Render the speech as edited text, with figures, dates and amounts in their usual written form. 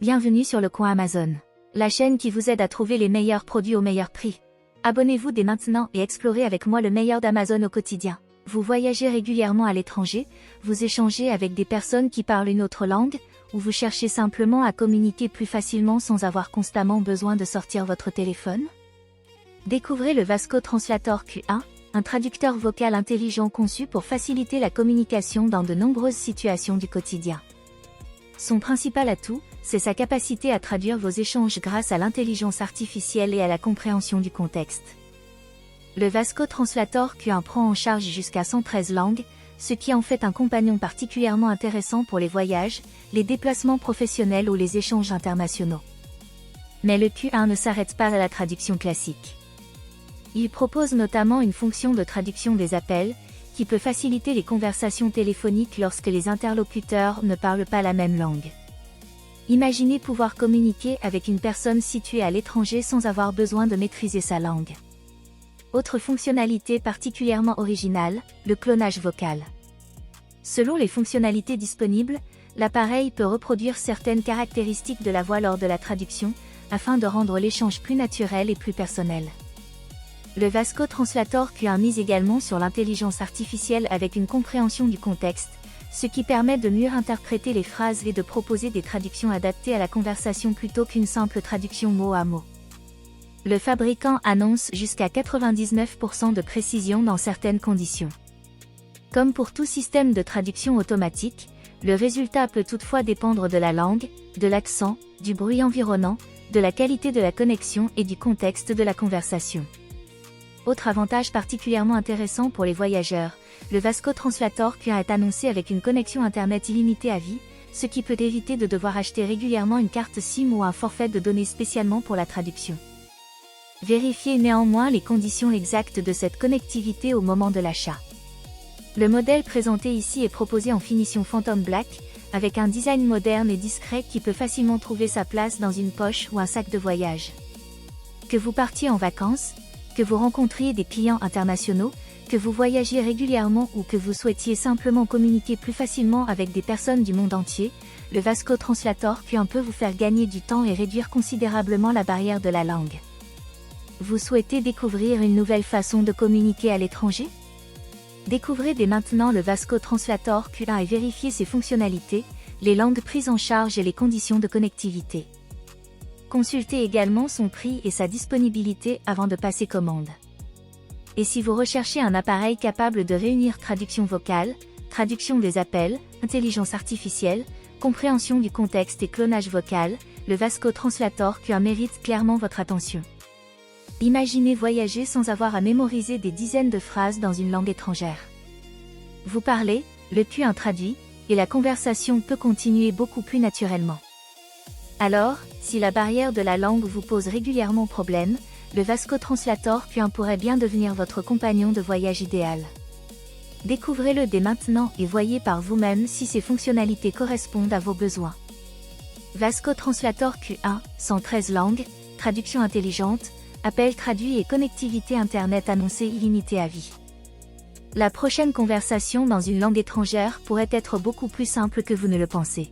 Bienvenue sur Le Coin Amazon, la chaîne qui vous aide à trouver les meilleurs produits au meilleur prix. Abonnez-vous dès maintenant et explorez avec moi le meilleur d'Amazon au quotidien. Vous voyagez régulièrement à l'étranger, vous échangez avec des personnes qui parlent une autre langue, ou vous cherchez simplement à communiquer plus facilement sans avoir constamment besoin de sortir votre téléphone? Découvrez le Vasco Translator Q1, un traducteur vocal intelligent conçu pour faciliter la communication dans de nombreuses situations du quotidien. Son principal atout, c'est sa capacité à traduire vos échanges grâce à l'intelligence artificielle et à la compréhension du contexte. Le Vasco Translator Q1 prend en charge jusqu'à 113 langues, ce qui en fait un compagnon particulièrement intéressant pour les voyages, les déplacements professionnels ou les échanges internationaux. Mais le Q1 ne s'arrête pas à la traduction classique. Il propose notamment une fonction de traduction des appels, qui peut faciliter les conversations téléphoniques lorsque les interlocuteurs ne parlent pas la même langue. Imaginez pouvoir communiquer avec une personne située à l'étranger sans avoir besoin de maîtriser sa langue. Autre fonctionnalité particulièrement originale, le clonage vocal. Selon les fonctionnalités disponibles, l'appareil peut reproduire certaines caractéristiques de la voix lors de la traduction, afin de rendre l'échange plus naturel et plus personnel. Le Vasco Translator Q1 mise également sur l'intelligence artificielle avec une compréhension du contexte, ce qui permet de mieux interpréter les phrases et de proposer des traductions adaptées à la conversation plutôt qu'une simple traduction mot à mot. Le fabricant annonce jusqu'à 99% de précision dans certaines conditions. Comme pour tout système de traduction automatique, le résultat peut toutefois dépendre de la langue, de l'accent, du bruit environnant, de la qualité de la connexion et du contexte de la conversation. Autre avantage particulièrement intéressant pour les voyageurs, le Vasco Translator Q1 est annoncé avec une connexion internet illimitée à vie, ce qui peut éviter de devoir acheter régulièrement une carte SIM ou un forfait de données spécialement pour la traduction. Vérifiez néanmoins les conditions exactes de cette connectivité au moment de l'achat. Le modèle présenté ici est proposé en finition Phantom Black, avec un design moderne et discret qui peut facilement trouver sa place dans une poche ou un sac de voyage. Que vous partiez en vacances, que vous rencontriez des clients internationaux, que vous voyagiez régulièrement ou que vous souhaitiez simplement communiquer plus facilement avec des personnes du monde entier, le Vasco Translator Q1 peut vous faire gagner du temps et réduire considérablement la barrière de la langue. Vous souhaitez découvrir une nouvelle façon de communiquer à l'étranger? Découvrez dès maintenant le Vasco Translator Q1 et vérifiez ses fonctionnalités, les langues prises en charge et les conditions de connectivité. Consultez également son prix et sa disponibilité avant de passer commande. Et si vous recherchez un appareil capable de réunir traduction vocale, traduction des appels, intelligence artificielle, compréhension du contexte et clonage vocal, le Vasco Translator Q1 mérite clairement votre attention. Imaginez voyager sans avoir à mémoriser des dizaines de phrases dans une langue étrangère. Vous parlez, le Q1 traduit, et la conversation peut continuer beaucoup plus naturellement. Alors, si la barrière de la langue vous pose régulièrement problème, le Vasco Translator Q1 pourrait bien devenir votre compagnon de voyage idéal. Découvrez-le dès maintenant et voyez par vous-même si ses fonctionnalités correspondent à vos besoins. Vasco Translator Q1, 113 langues, traduction intelligente, appel traduit et connectivité Internet annoncée illimitée à vie. La prochaine conversation dans une langue étrangère pourrait être beaucoup plus simple que vous ne le pensez.